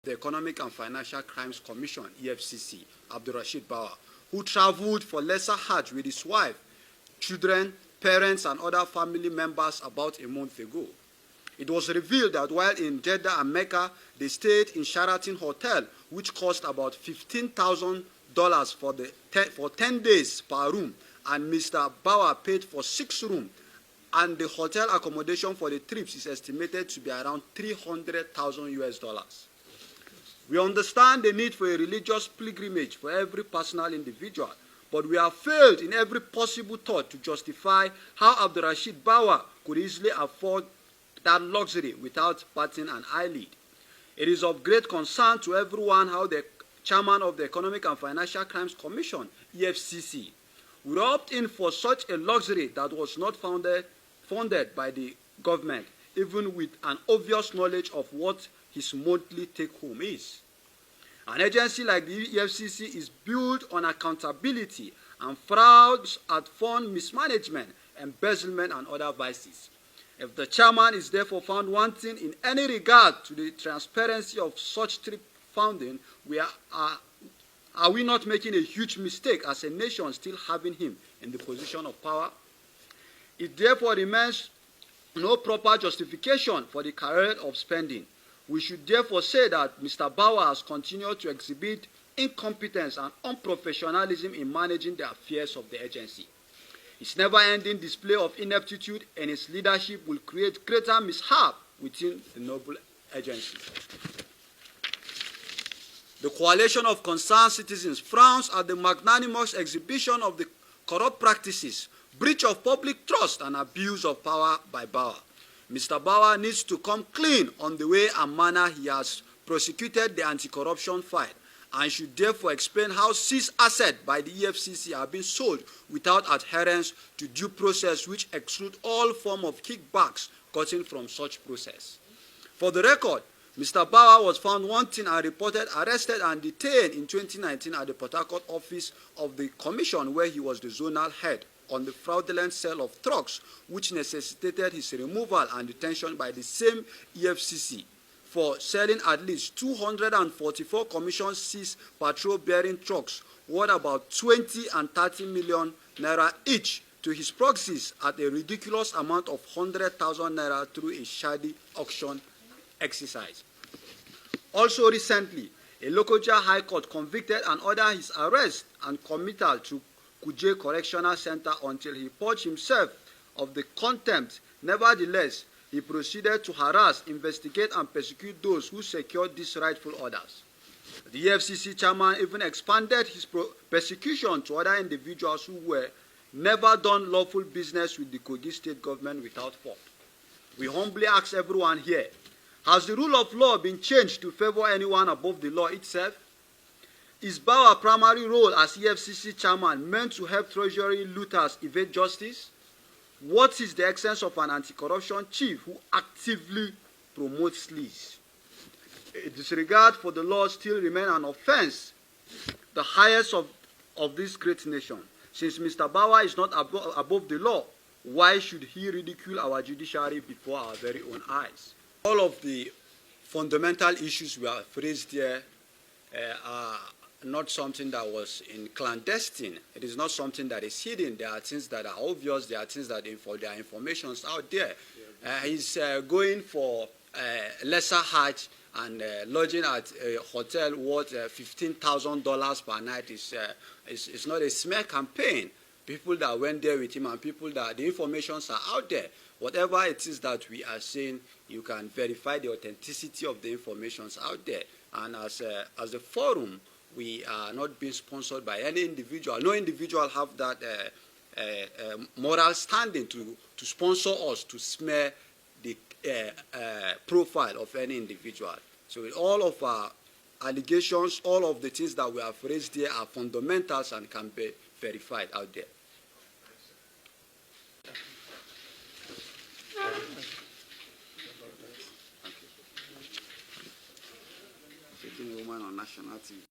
the Economic and Financial Crimes Commission, EFCC, Abdurrashid Bawa, who traveled for lesser Hajj with his wife, children, parents, and other family members about a month ago. It was revealed that while in Jeddah and Mecca, they stayed in Sheraton Hotel, which cost about $15,000 for 10 days per room, and Mr. Bawa paid for 6 rooms, and the hotel accommodation for the trips is estimated to be around $300,000. We understand the need for a religious pilgrimage for every personal individual, but we have failed in every possible thought to justify how Abdurrashid Bawa could easily afford that luxury without batting an eyelid. It is of great concern to everyone how the chairman of the Economic and Financial Crimes Commission, EFCC, would opt in for such a luxury that was not funded by the government, even with an obvious knowledge of what his monthly take-home is. An agency like the EFCC is built on accountability and frauds at fund mismanagement, embezzlement, and other vices. If the chairman is therefore found wanting in any regard to the transparency of such trip funding, are we not making a huge mistake as a nation still having him in the position of power? It therefore remains no proper justification for the career of spending. We should therefore say that Mr. Bawa has continued to exhibit incompetence and unprofessionalism in managing the affairs of the agency. His never-ending display of ineptitude in his leadership will create greater mishap within the noble agency. The Coalition of Concerned Citizens frowns at the magnanimous exhibition of the corrupt practices, breach of public trust, and abuse of power by Bawa. Mr. Bawa needs to come clean on the way and manner he has prosecuted the anti-corruption fight, and should therefore explain how seized assets by the EFCC are being sold without adherence to due process, which exclude all forms of kickbacks gotten from such process. For the record, Mr. Bawa was found wanting and reported arrested and detained in 2019 at the Port Harcourt office of the Commission, where he was the zonal head, on the fraudulent sale of trucks, which necessitated his removal and detention by the same EFCC for selling at least 244 commission-seized patrol-bearing trucks worth about 20 and 30 million naira each to his proxies at a ridiculous amount of 100,000 naira through a shady auction exercise. Also recently, a Lokoja High Court convicted and ordered his arrest and committal to Kuje Correctional Center until he purged himself of the contempt. Nevertheless, he proceeded to harass, investigate, and persecute those who secured these rightful orders. The EFCC chairman even expanded his persecution to other individuals who were never done lawful business with the Kogi state government without fault. We humbly ask everyone here, has the rule of law been changed to favor anyone above the law itself? Is Bawa's primary role as EFCC chairman meant to help treasury looters evade justice? What is the essence of an anti-corruption chief who actively promotes sleaze? A disregard for the law still remains an offense, the highest of this great nation. Since Mr. Bawa is not above the law, why should he ridicule our judiciary before our very own eyes? All of the fundamental issues we have raised here are not something that was in clandestine. It is not something that is hidden. There are things that are obvious. There are things that there are informations out there. He's going for lesser Hajj and lodging at a hotel worth $15,000 per night is not a smear campaign. People that went there with him and people that the informations are out there. Whatever it is that we are saying, you can verify the authenticity of the informations out there. And as a forum, we are not being sponsored by any individual. No individual have that moral standing to sponsor us to smear the profile of any individual. So all of our allegations, all of the things that we have raised here are fundamentals and can be verified out there. Woman on national TV.